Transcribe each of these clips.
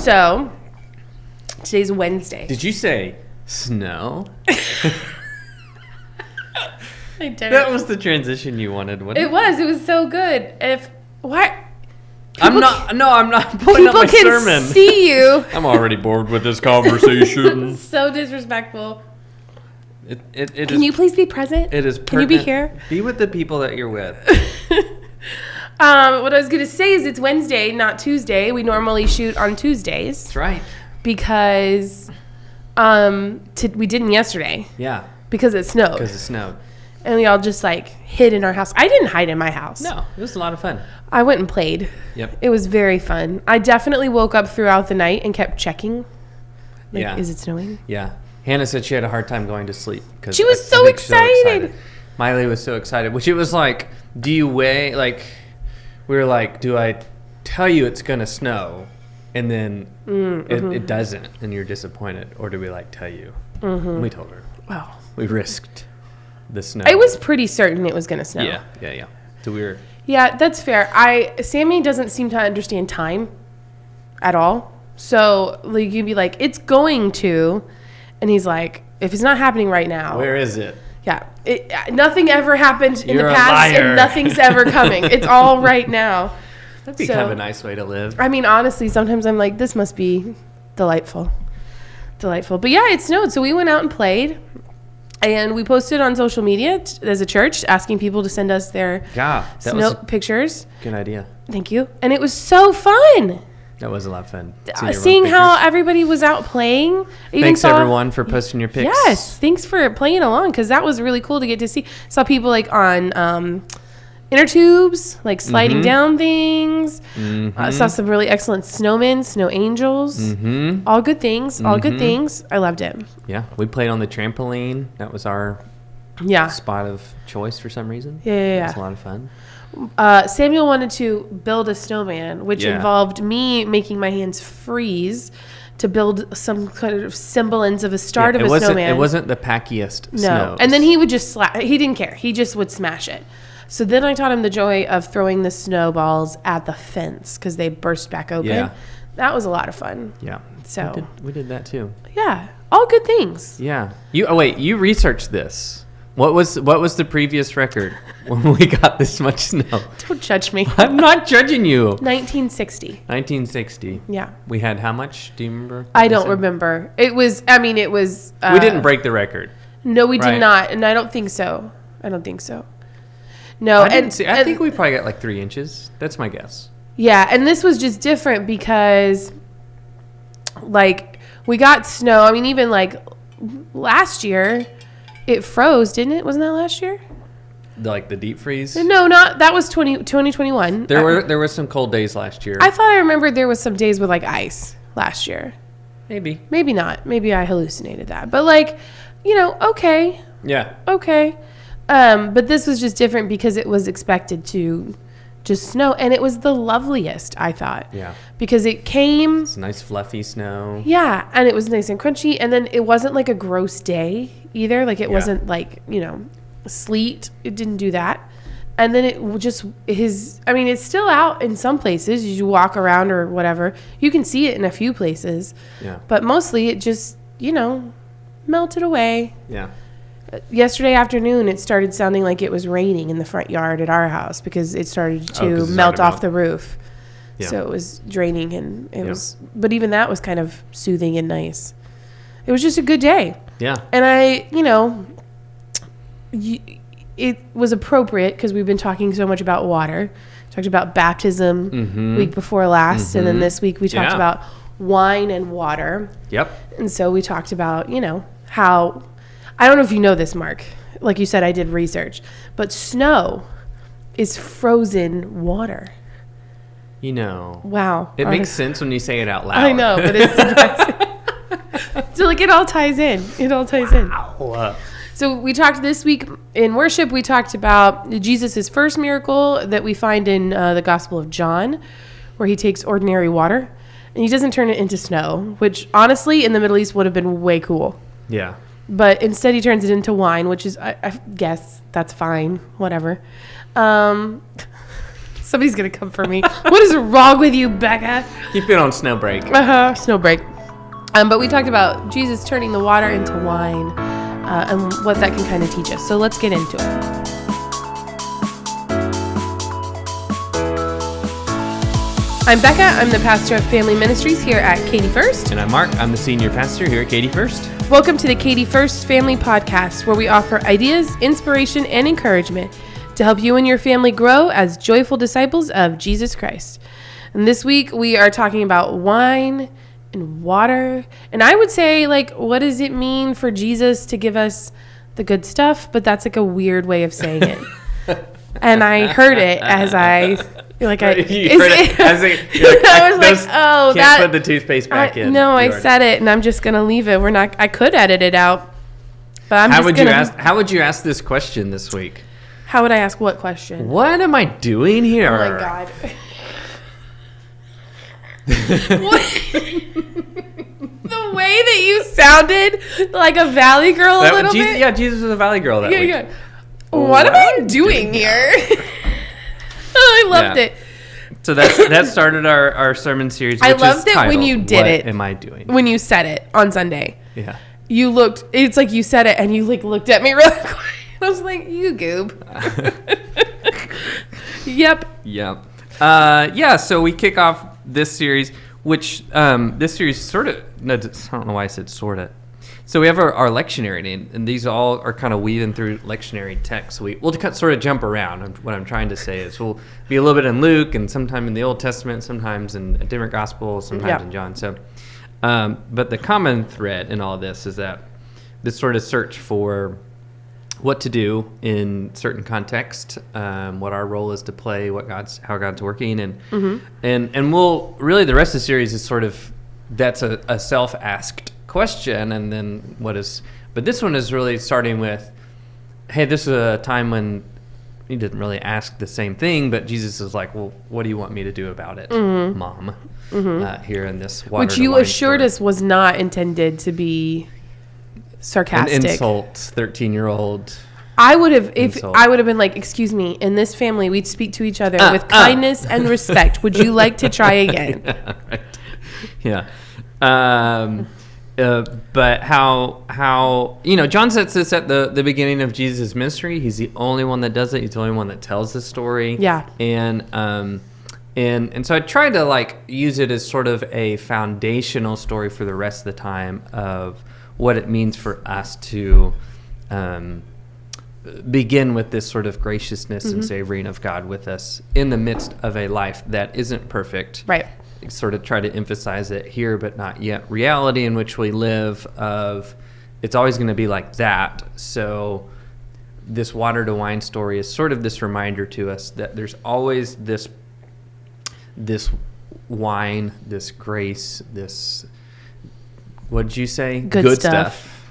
So, today's Wednesday. Did you say snow? I did. That was the transition you wanted, wasn't it? It was. It was so good. What? I'm not pulling up my sermon. People can see you. I'm already bored with this conversation. So disrespectful. Can you please be present? It is pertinent. Can you be here? Be with the people that you're with. What I was going to say is it's Wednesday, not Tuesday. We normally shoot on Tuesdays. That's right. Because we didn't yesterday. Yeah. Because it snowed. Because it snowed. And we all just hid in our house. I didn't hide in my house. No, it was a lot of fun. I went and played. Yep. It was very fun. I definitely woke up throughout the night and kept checking. Yeah. Is it snowing? Yeah. Hannah said she had a hard time going to sleep. She was so excited. Miley was so excited. Which it was do you weigh, we were do I tell you it's going to snow and then it doesn't and you're disappointed? Or do we tell you? Mm-hmm. We told her. Wow. We risked the snow. I was pretty certain it was going to snow. Yeah. So we were. Yeah, that's fair. Sammy doesn't seem to understand time at all. So you'd be it's going to, and he's if it's not happening right now. Where is it? Yeah. Nothing ever happened in You're the past and nothing's ever coming. It's all right now. That'd be kind of a nice way to live. I mean, honestly, sometimes I'm this must be delightful. But yeah, it snowed. So we went out and played. And we posted on social media as a church asking people to send us their snow pictures. Good idea. Thank you. And it was so fun. That was a lot of fun. Seeing how everybody was out playing. Thanks everyone for posting your pics. Yes. Thanks for playing along because that was really cool to get to see. Saw people on inner tubes, sliding down things. Mm-hmm. Saw some really excellent snowmen, snow angels. Mm-hmm. All good things. All good things. I loved it. Yeah. We played on the trampoline. That was our spot of choice for some reason. Yeah. It was a lot of fun. Samuel wanted to build a snowman, which involved me making my hands freeze to build some kind of semblance of a start of a snowman. It wasn't the packiest snow. And then he would just he didn't care. He just would smash it. So then I taught him the joy of throwing the snowballs at the fence because they burst back open. Yeah. That was a lot of fun. Yeah. So we did that too. Yeah. All good things. Yeah. You researched this. What was the previous record when we got this much snow? Don't judge me. I'm not judging you. 1960. 1960. Yeah. We had how much? Do you remember? I don't remember. It was. We didn't break the record. No, we did not, and I don't think so. No, I think we probably got 3 inches. That's my guess. Yeah, and this was just different because, we got snow. I mean, even last year, it froze, didn't it? Wasn't that last year? The deep freeze? No, that was 2021. There were some cold days last year. I thought I remembered there was some days with ice last year. Maybe not. Maybe I hallucinated that. But okay. Yeah. Okay. But this was just different because it was expected to just snow. And it was the loveliest, I thought. Yeah. Because it came. It's nice fluffy snow. Yeah. And it was nice and crunchy. And then it wasn't a gross day either. It wasn't sleet. It didn't do that. And then it just it's still out in some places. You walk around or whatever. You can see it in a few places. Yeah. But mostly it just, melted away. Yeah. Yesterday afternoon, it started sounding like it was raining in the front yard at our house because it started to melt off the roof. Yeah. So it was draining and it was, but even that was kind of soothing and nice. It was just a good day. Yeah. And it was appropriate because we've been talking so much about water. Talked about baptism week before last, and then this week we talked about wine and water. Yep. And so we talked about, how... I don't know if you know this, Mark. Like you said, I did research. But snow is frozen water. Wow. It makes sense when you say it out loud. I know, but it's surprising. So, it all ties in. Wow. So we talked this week in worship. We talked about Jesus' first miracle that we find in the Gospel of John, where he takes ordinary water and he doesn't turn it into snow, which honestly in the Middle East would have been way cool. Yeah. But instead he turns it into wine, which is, I guess, that's fine. Whatever. Somebody's going to come for me. What is wrong with you, Becca? You've been on snow break. Snow break. But we talked about Jesus turning the water into wine and what that can kind of teach us. So let's get into it. I'm Becca. I'm the pastor of Family Ministries here at Katy First. And I'm Mark. I'm the senior pastor here at Katy First. Welcome to the Katy First Family Podcast, where we offer ideas, inspiration, and encouragement to help you and your family grow as joyful disciples of Jesus Christ. And this week we are talking about wine and water. And I would say, like, what does it mean for Jesus to give us the good stuff? But that's like a weird way of saying it. And I heard it as I... Like I was like, oh, can't put the toothpaste back in. No, I said it, and I'm just gonna leave it. I could edit it out, but I'm How would you ask this question this week? How would I ask what question? What am I doing here? Oh my God. The way that you sounded like a Valley Girl a little bit. Yeah, Jesus was a Valley Girl that week. Yeah. What am I doing here? I loved it. So that started our sermon series. Which I loved is it when you did it. What am I doing? When you said it on Sunday. Yeah. You looked. It's like you said it, and you like looked at me really quick. I was like, "You goob." Yep. Yeah. So we kick off this series, which this series sort of. No, I don't know why I said sort of. So we have our lectionary, and these all are kind of weaving through lectionary text. We'll sort of jump around. What I'm trying to say is we'll be a little bit in Luke, and sometime in the Old Testament, sometimes in a different gospel, sometimes in John. So, but the common thread in all of this is that this sort of search for what to do in certain context, what our role is to play, how God's working, and we'll really the rest of the series is sort of that's a self-asked question, and then but this one is really starting with, hey, this is a time when he didn't really ask the same thing, but Jesus is like, well, what do you want me to do about it, Mom? Here in this water which you assured us was not intended to be sarcastic. An insult, 13-year-old. I would have been like, excuse me, in this family we'd speak to each other with kindness and respect. Would you like to try again? Yeah. But how John sets this at the beginning of Jesus' ministry. He's the only one that does it. He's the only one that tells the story. Yeah. And so I tried to like use it as sort of a foundational story for the rest of the time of what it means for us to begin with this sort of graciousness and savoring of God with us in the midst of a life that isn't perfect. Right. Sort of try to emphasize it here, but not yet. Reality in which we live of it's always going to be like that. So this water to wine story is sort of this reminder to us that there's always this wine, this grace, this, what did you say? Good stuff.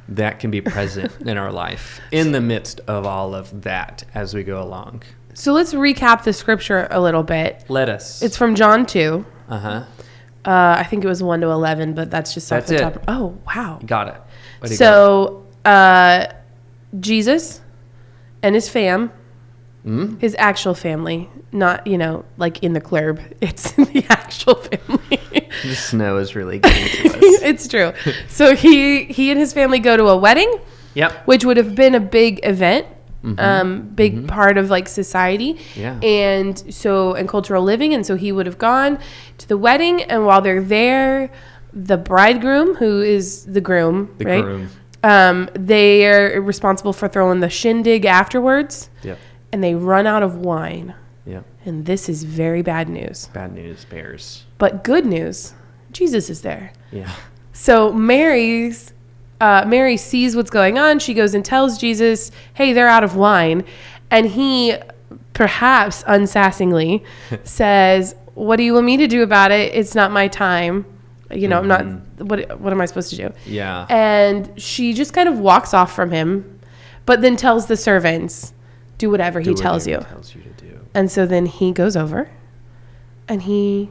That can be present in our life in the midst of all of that as we go along. So let's recap the scripture a little bit. Let us. It's from John 2. Uh-huh. I think it was 1 to 11, but that's just off the top. It. Oh, wow. Got it. So Jesus and his his actual family, not, like in the club. It's the actual family. The snow is really getting to us. It's true. So he and his family go to a wedding. Yep. Which would have been a big event. Big part of like society and cultural living. And so he would have gone to the wedding, and while they're there, the bridegroom, who is the groom, groom. They are responsible for throwing the shindig afterwards. Yep. And they run out of wine. Yep. And this is very bad news. Bad news bears. But good news, Jesus is there. Yeah. So Mary sees what's going on. She goes and tells Jesus, hey, they're out of wine. And he, perhaps unsassingly, says, what do you want me to do about it? It's not my time. I'm not, what am I supposed to do? Yeah. And she just kind of walks off from him, but then tells the servants, do whatever he tells you. Tells you to do. And so then he goes over and he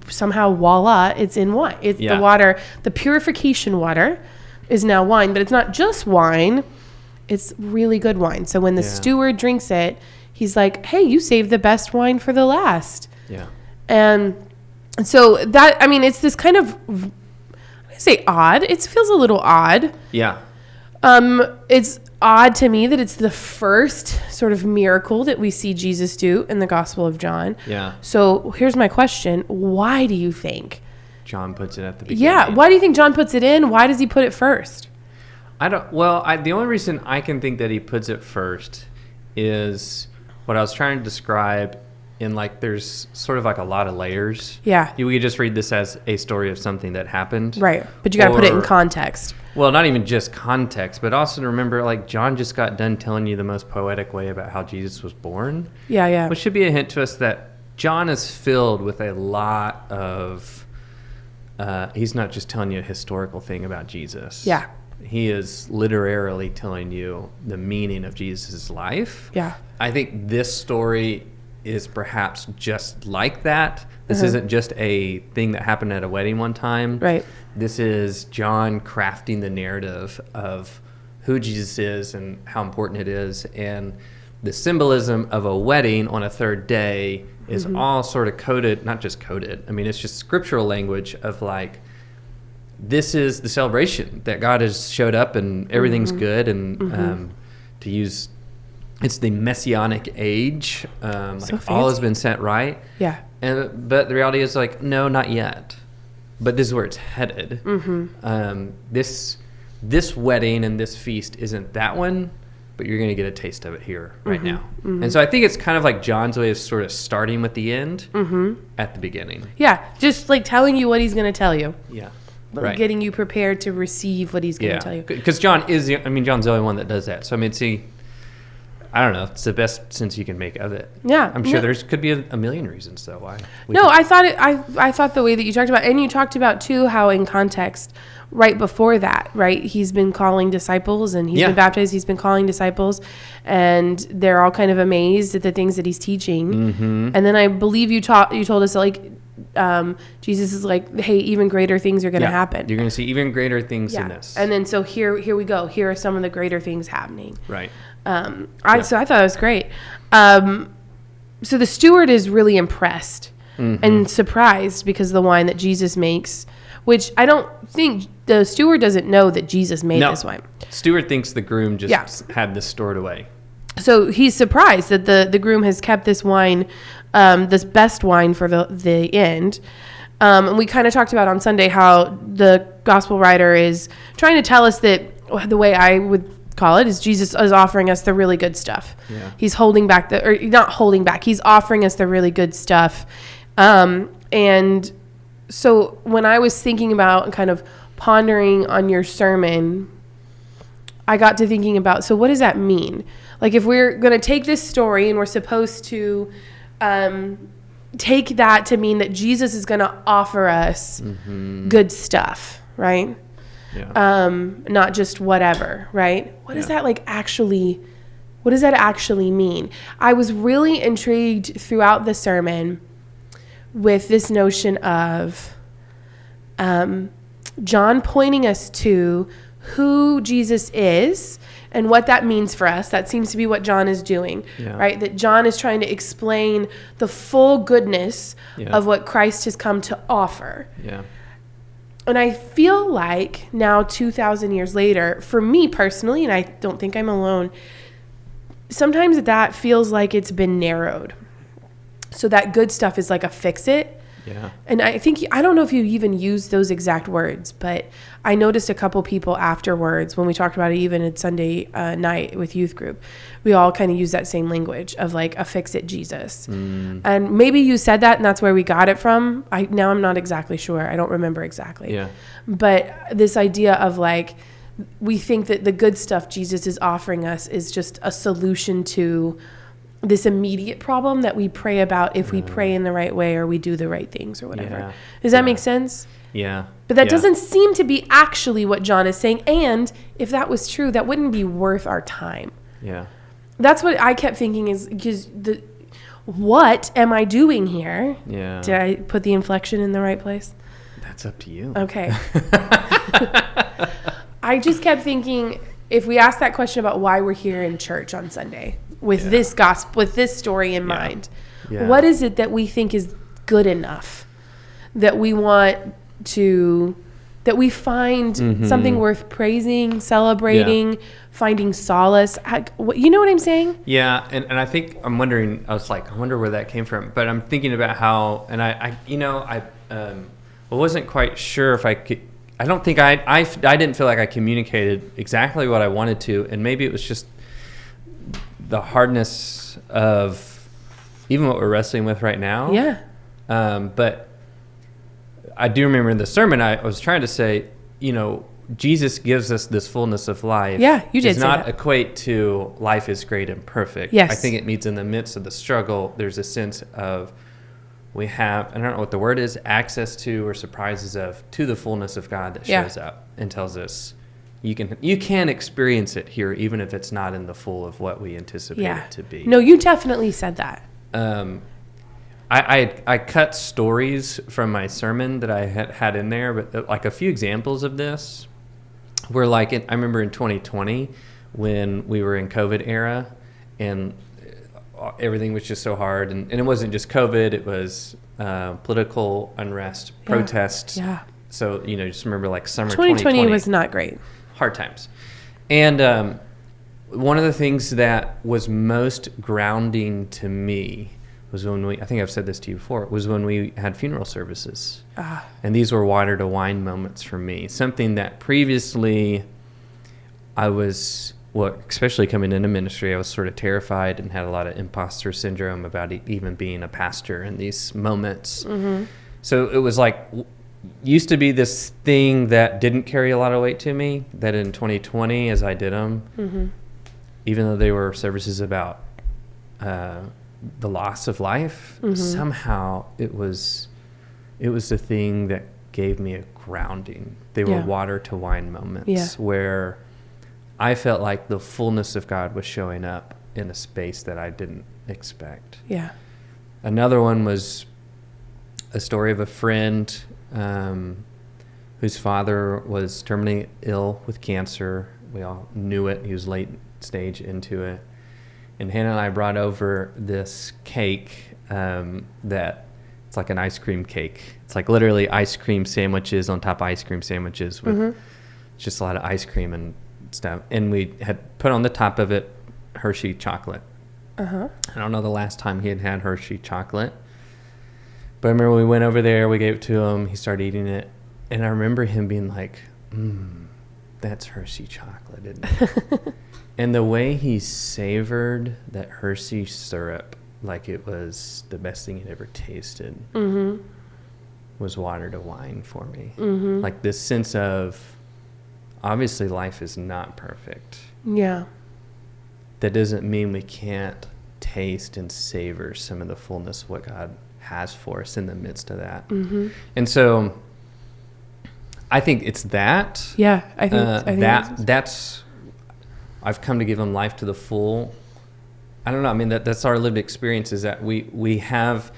somehow, voila, it's in wine. It's the water, the purification water is now wine, but it's not just wine. It's really good wine. So when the steward drinks it, he's like, hey, you saved the best wine for the last. Yeah. And so that, I mean, it's this kind of, I say odd. It feels a little odd. Yeah. It's odd to me that it's the first sort of miracle that we see Jesus do in the Gospel of John. Yeah. So here's my question. Why do you think John puts it at the beginning? Yeah. Why do you think John puts it in? Why does he put it first? The only reason I can think that he puts it first is what I was trying to describe in like there's sort of like a lot of layers. Yeah. We could just read this as a story of something that happened. Right. But you got to put it in context. Well, not even just context, but also to remember like John just got done telling you the most poetic way about how Jesus was born. Yeah, yeah. Which should be a hint to us that John is filled with a lot of, he's not just telling you a historical thing about Jesus. Yeah. He is literarily telling you the meaning of Jesus' life. Yeah. I think this story is perhaps just like that. This isn't just a thing that happened at a wedding one time. Right. This is John crafting the narrative of who Jesus is and how important it is. And the symbolism of a wedding on a third day is all sort of coded, not just coded. I mean, it's just scriptural language of like, this is the celebration that God has showed up and everything's good. And to use, it's the messianic age. Like all has been set right. Yeah. But the reality is like, no, not yet. But this is where it's headed. This wedding and this feast isn't that one, but you're going to get a taste of it here right now. And so I think it's kind of like John's way of sort of starting with the end at the beginning. Yeah. Just like telling you what he's going to tell you. Yeah. But right. Getting you prepared to receive what he's going to tell you. Because John is, John's the only one that does that. So, I mean, I don't know. It's the best sense you can make of it. Yeah. I'm sure there's could be a million reasons, though, why. I thought the way that you talked about, and you talked about, too, how in context, right before that, right, he's been calling disciples, and he's been baptized, he's been calling disciples, and they're all kind of amazed at the things that he's teaching. And then I believe you told us, like, Jesus is like, hey, even greater things are going to happen. You're going to see even greater things in this. And then so here we go. Here are some of the greater things happening. Right. So I thought it was great. So the steward is really impressed and surprised because of the wine that Jesus makes, which I don't think the steward doesn't know that Jesus made this wine. Steward thinks the groom just had this stored away. So he's surprised that the groom has kept this wine, this best wine for the end. And we kind of talked about on Sunday how the gospel writer is trying to tell us that the way I would call it is Jesus is offering us the really good stuff. Yeah. He's holding back or not holding back. He's offering us the really good stuff. And so when I was thinking about and kind of pondering on your sermon, I got to thinking about, so what does that mean? Like if we're going to take this story and we're supposed to take that to mean that Jesus is going to offer us good stuff, right? Yeah. Not just whatever, right? What does that what does that actually mean? I was really intrigued throughout the sermon with this notion of John pointing us to who Jesus is and what that means for us. That seems to be what John is doing, right? That John is trying to explain the full goodness of what Christ has come to offer. Yeah. And I feel like now 2,000 years later, for me personally, and I don't think I'm alone, sometimes that feels like it's been narrowed. So that good stuff is like a fix-it. Yeah. And I don't know if you even used those exact words, but I noticed a couple people afterwards when we talked about it, even at Sunday night with youth group, we all kind of use that same language of like a fix-it Jesus. And maybe you said that and that's where we got it from. Now I'm not exactly sure. I don't remember exactly. Yeah. But this idea of like, we think that the good stuff Jesus is offering us is just a solution to this immediate problem that we pray about if we pray in the right way or we do the right things or whatever. Yeah. Does that make sense? Yeah. But that doesn't seem to be actually what John is saying. And if that was true, that wouldn't be worth our time. Yeah. That's what I kept thinking is because what am I doing here? Yeah. Did I put the inflection in the right place? That's up to you. Okay. I just kept thinking, if we ask that question about why we're here in church on Sunday with this gospel, with this story in mind, what is it that we think is good enough that we want to, that we find something worth praising, celebrating, finding solace? You know what I'm saying? Yeah, and I think I'm wondering, I was like, I wonder where that came from. But I'm thinking about how, and I wasn't quite sure if I could, I don't think I didn't feel like I communicated exactly what I wanted to, and maybe it was just the hardness of even what we're wrestling with right now. Yeah. But I do remember in the sermon, I was trying to say, Jesus gives us this fullness of life. Yeah, you did does say not that. equate to life is great and perfect. Yes. I think it means in the midst of the struggle, there's a sense of we have, I don't know what the word is, access to or surprises of, to the fullness of God that shows up and tells us you can experience it here, even if it's not in the full of what we anticipate it to be. No, you definitely said that. I cut stories from my sermon that I had in there, but like a few examples of this were like, I remember in 2020 when we were in COVID era and everything was just so hard. And it wasn't just COVID, it was political unrest, protests. Yeah. So, just remember like summer 2020. 2020 was not great. Hard times. And one of the things that was most grounding to me was when I think I've said this to you before, was when we had funeral services. And these were water to wine moments for me. Something that previously I was, especially coming into ministry, I was sort of terrified and had a lot of imposter syndrome about even being a pastor in these moments. Mm-hmm. So it was like, used to be this thing that didn't carry a lot of weight to me, that in 2020, as I did them, even though they were services about the loss of life, somehow it was the thing that gave me a grounding. They were water to wine moments where I felt like the fullness of God was showing up in a space that I didn't expect. Yeah. Another one was a story of a friend whose father was terminally ill with cancer. We all knew it. He was late stage into it. And Hannah and I brought over this cake that it's like an ice cream cake. It's like literally ice cream sandwiches on top of ice cream sandwiches with just a lot of ice cream and stuff. And we had put on the top of it Hershey chocolate. I don't know the last time he had Hershey chocolate. But I remember we went over there, we gave it to him, he started eating it. And I remember him being like, that's Hershey chocolate, isn't it? And the way he savored that Hershey syrup like it was the best thing he'd ever tasted was water to wine for me. Like this sense of, obviously life is not perfect. Yeah. That doesn't mean we can't taste and savor some of the fullness of what God has for us in the midst of that. And so I think it's that. Yeah, I think that's I've come to give him life to the full. I don't know. I mean, that's our lived experience, is that we have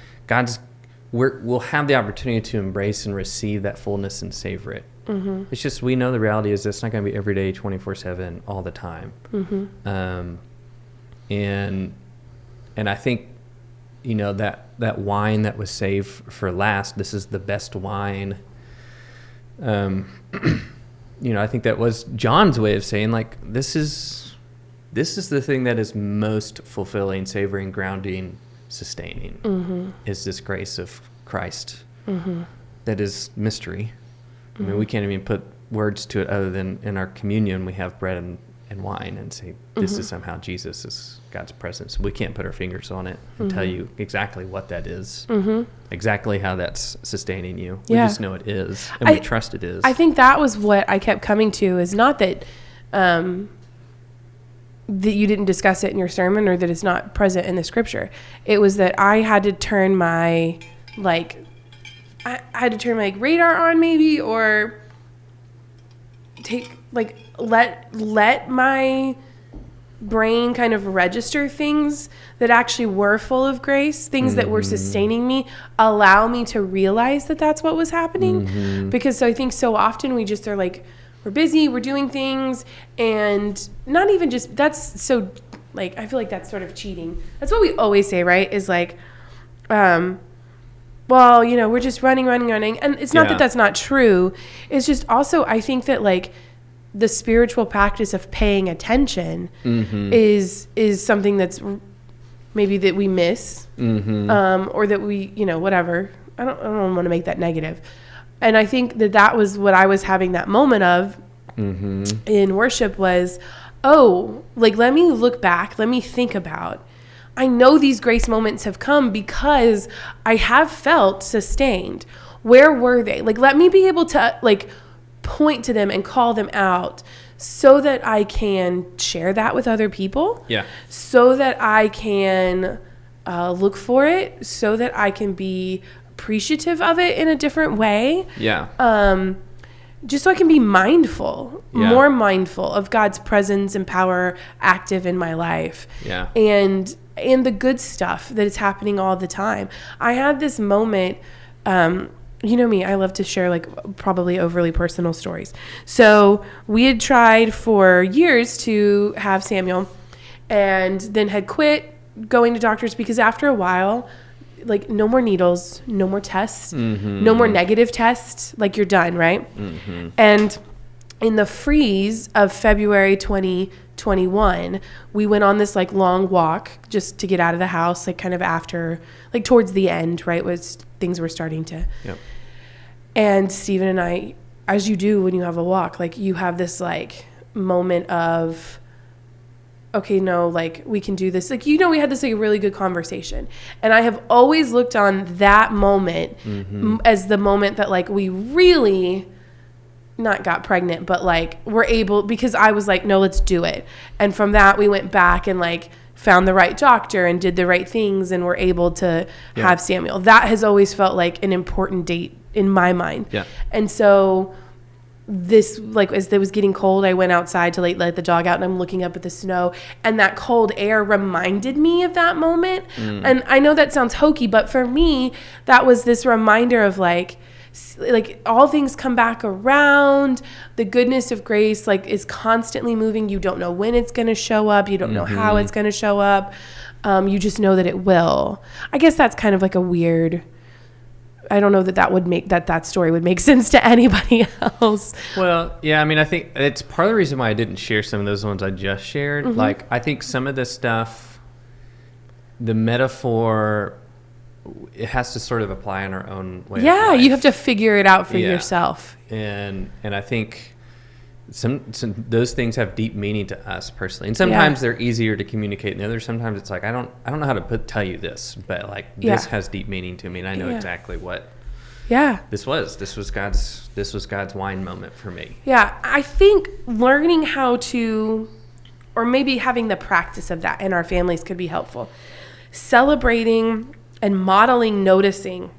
we'll have the opportunity to embrace and receive that fullness and savor it. It's just, we know the reality is it's not going to be every day, 24/7, all the time. And I think, that wine that was saved for last, this is the best wine. I think that was John's way of saying, like, this is the thing that is most fulfilling, savoring, grounding, sustaining, is this grace of Christ that is mystery. I mean, we can't even put words to it other than in our communion we have bread and wine and say, this is somehow Jesus is God's presence. We can't put our fingers on it and tell you exactly what that is, exactly how that's sustaining you. We just know it is, and we trust it is. I think that was what I kept coming to, is not that that you didn't discuss it in your sermon or that it's not present in the scripture. It was that I had to turn my radar on, maybe, or let my brain kind of register things that actually were full of grace, things that were sustaining me, allow me to realize that that's what was happening. Because I think so often we just are like, we're busy, we're doing things, and not even just, that's so, like, I feel like that's sort of cheating. That's what we always say, right? Is like, well, you know, we're just running. And it's not that that's not true. It's just also, I think that, like, the spiritual practice of paying attention is something that's maybe that we miss, or that we, you know, whatever. I don't want to make that negative. And I think that was what I was having that moment of in worship was, oh, like, let me look back. Let me think about, I know these grace moments have come because I have felt sustained. Where were they? Like, let me be able to, like, point to them and call them out so that I can share that with other people. Yeah. So that I can look for it, so that I can be appreciative of it in a different way. Yeah. Just so I can be mindful, more mindful of God's presence and power active in my life. Yeah. And the good stuff that is happening all the time. I had this moment, you know me, I love to share, like, probably overly personal stories. So we had tried for years to have Samuel, and then had quit going to doctors because after a while, like, no more needles, no more tests, no more negative tests, like, you're done, right? And in the freeze of February 2021, we went on this, like, long walk just to get out of the house, like, kind of after, like, towards the end, right, was things were starting to. Yep. And Stephen and I, as you do when you have a walk, like, you have this, like, moment of, okay, no, like, we can do this. Like, you know, we had this, like, really good conversation. And I have always looked on that moment as the moment that, like, we really not got pregnant, but, like, were able, because I was like, no, let's do it. And from that, we went back and, like, found the right doctor and did the right things and were able to have Samuel. That has always felt like an important date in my mind. Yeah. And so this, like, as it was getting cold, I went outside to, like, let the dog out, and I'm looking up at the snow, and that cold air reminded me of that moment. And I know that sounds hokey, but for me, that was this reminder of, like, all things come back around. The goodness of grace, like, is constantly moving. You don't know when it's going to show up. You don't know how it's going to show up. You just know that it will. I guess that's kind of like a weird, I don't know that would make that story would make sense to anybody else. Well, yeah, I mean, I think it's part of the reason why I didn't share some of those ones I just shared. Like, I think some of this stuff, the metaphor, it has to sort of apply in our own way. Yeah, you have to figure it out for yourself. And I think some those things have deep meaning to us personally, and sometimes they're easier to communicate than others. Sometimes it's like I don't know how to tell you this, but, like, this has deep meaning to me, and I know exactly what this was. This was God's wine moment for me. Yeah, I think learning how to, or maybe having the practice of that in our families could be helpful. Celebrating and modeling, noticing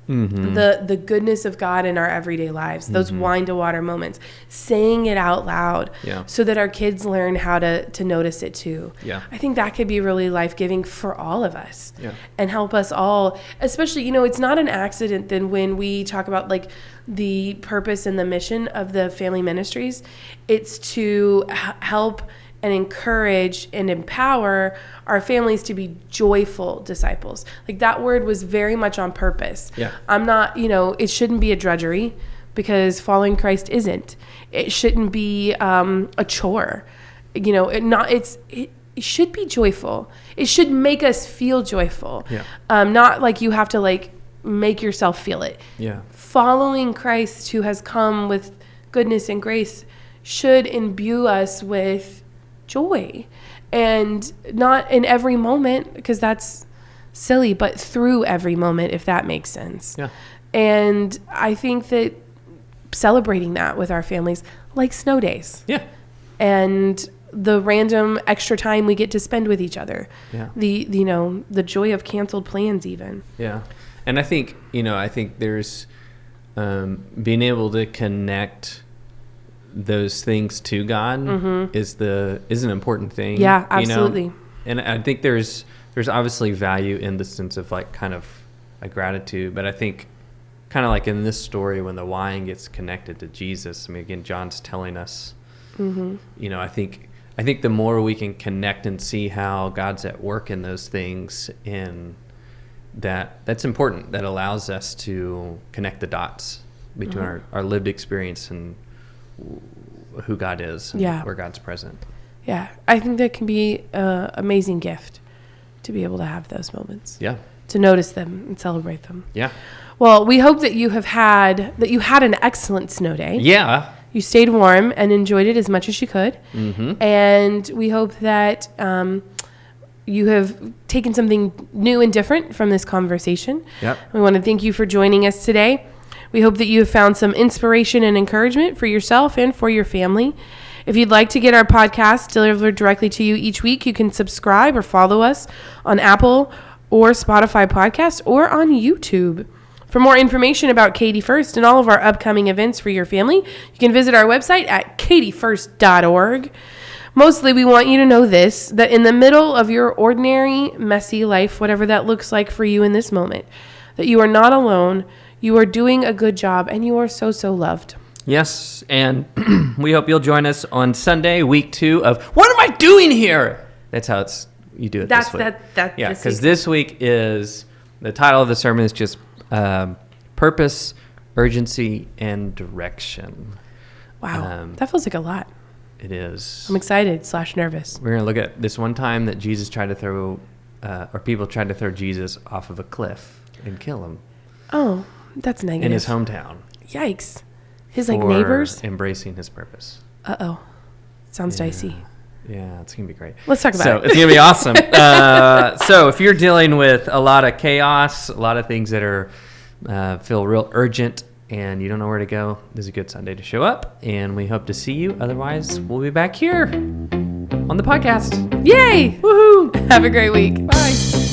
the goodness of God in our everyday lives, those wine to water moments, saying it out loud so that our kids learn how to notice it too. Yeah. I think that could be really life-giving for all of us and help us all, especially, you know, it's not an accident then when we talk about, like, the purpose and the mission of the family ministries, it's to help and encourage and empower our families to be joyful disciples. Like, that word was very much on purpose. Yeah. I'm not, you know, it shouldn't be a drudgery, because following Christ isn't. It shouldn't be a chore. You know, it should be joyful. It should make us feel joyful. Yeah. Not like you have to, like, make yourself feel it. Yeah. Following Christ, who has come with goodness and grace, should imbue us with joy, and not in every moment, because that's silly, but through every moment, if that makes sense. Yeah. And I think that celebrating that with our families, like snow days. Yeah. And the random extra time we get to spend with each other. Yeah. The joy of canceled plans even. Yeah. And I think there's being able to connect those things to God is an important thing. Yeah, absolutely. You know? And I think there's obviously value in the sense of, like, kind of a gratitude, but I think kind of like in this story when the wine gets connected to Jesus. I mean, again, John's telling us, I think the more we can connect and see how God's at work in those things, and that's important. That allows us to connect the dots between our lived experience and who God is and where God's present. Yeah, I think that can be an amazing gift to be able to have those moments. Yeah. To notice them and celebrate them. Yeah. Well, we hope that you had an excellent snow day. Yeah. You stayed warm and enjoyed it as much as you could. Mm-hmm. And we hope that you have taken something new and different from this conversation. Yep. We want to thank you for joining us today. We hope that you have found some inspiration and encouragement for yourself and for your family. If you'd like to get our podcast delivered directly to you each week, you can subscribe or follow us on Apple or Spotify podcasts or on YouTube. For more information about Katy First and all of our upcoming events for your family, you can visit our website at katyfirst.org. Mostly, we want you to know this, that in the middle of your ordinary, messy life, whatever that looks like for you in this moment, that you are not alone, you are doing a good job, and you are so, so loved. Yes, and we hope you'll join us on Sunday, week 2 of What Am I Doing Here? That's how you do it this week. Yeah, because this week is, the title of the sermon is just Purpose, Urgency, and Direction. Wow, that feels like a lot. It is. I'm excited / nervous. We're going to look at this one time that Jesus tried to throw, or people tried to throw Jesus off of a cliff and kill him. Oh, that's negative. In his hometown. Yikes. His neighbors? Embracing his purpose. Uh-oh. Sounds dicey. Yeah, it's going to be great. Let's talk about it. It's going to be awesome. So if you're dealing with a lot of chaos, a lot of things that are feel real urgent, and you don't know where to go, this is a good Sunday to show up, and we hope to see you. Otherwise, we'll be back here on the podcast. Yay! Woohoo! Have a great week. Bye.